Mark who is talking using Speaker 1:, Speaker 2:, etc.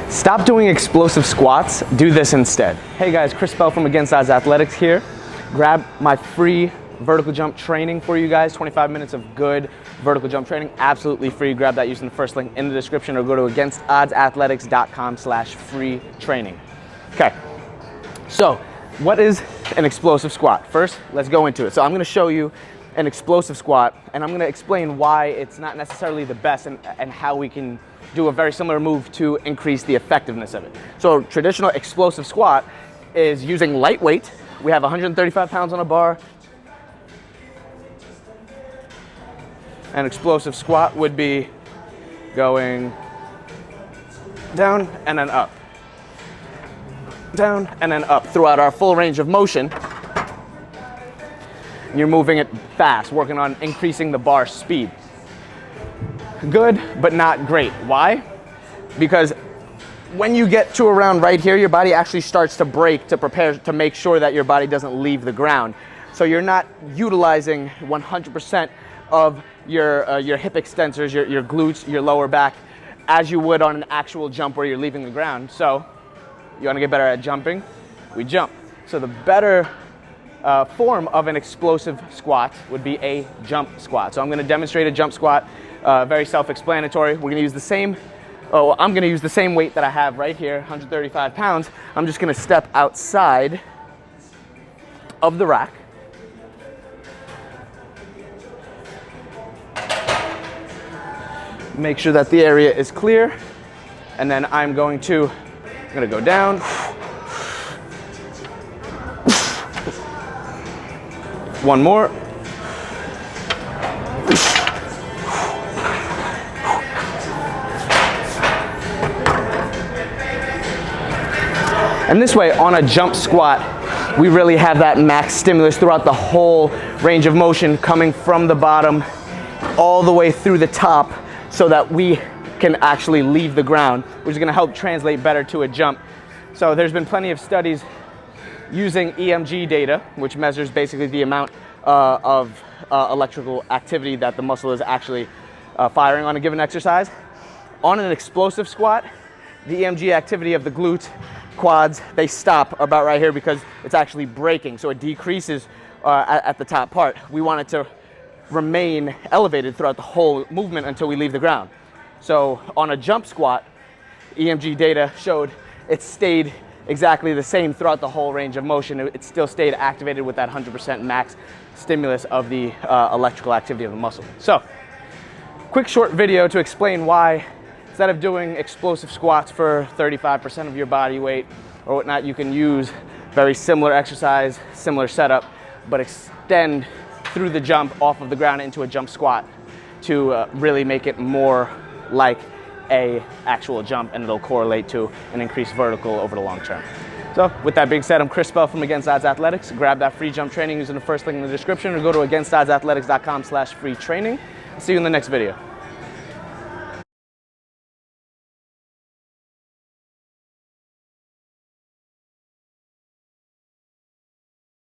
Speaker 1: Stop doing explosive squats, do this instead. Hey guys, Chris Bell from Against Odds Athletics here. Grab my free vertical jump training for you guys, 25 minutes of good vertical jump training, absolutely free. Grab that using the first link in the description or go to againsoddsathletics.com/free training. Okay, so what is an explosive squat? First, let's go into it. So I'm gonna show you an explosive squat and I'm gonna explain why it's not necessarily the best and how we can do a very similar move to increase the effectiveness of it. So traditional explosive squat is using light weight. We have 135 pounds on a bar. An explosive squat would be going down and then up. Down and then up throughout our full range of motion. You're moving it fast, working on increasing the bar speed. Good, but not great. Why? Because when you get to around right here, your body actually starts to brake to prepare to make sure that your body doesn't leave the ground. So you're not utilizing 100% of your hip extensors, your glutes, your lower back, as you would on an actual jump where you're leaving the ground. So you want to get better at jumping, we jump. So the better form of an explosive squat would be a jump squat. So I'm going to demonstrate a jump squat, very self-explanatory. We're going to use the same, I'm going to use the same weight that I have right here, 135 pounds. I'm just going to step outside of the rack. Make sure that the area is clear, and then I'm going to go down. One more. And this way, on a jump squat, we really have that max stimulus throughout the whole range of motion, coming from the bottom all the way through the top, so that we can actually leave the ground, which is going to help translate better to a jump. So there's been plenty of studies using EMG data, which measures basically the amount of electrical activity that the muscle is actually firing on a given exercise. On an explosive squat, the EMG activity of the glutes, quads, they stop about right here because it's actually braking, so it decreases at the top part. We want it to remain elevated throughout the whole movement until we leave the ground. So on a jump squat, EMG data showed it stayed exactly the same throughout the whole range of motion. It still stayed activated with that 100% max stimulus of the electrical activity of the muscle. So, quick short video to explain why, instead of doing explosive squats for 35% of your body weight or whatnot, you can use very similar exercise, similar setup, but extend through the jump off of the ground into a jump squat to really make it more like a actual jump, and it'll correlate to an increased vertical over the long term. So with that being said, I'm Chris Bell from Against Odds Athletics. Grab that free jump training using the first link in the description or go to againsoddsathletics.com/free training. See you in the next video.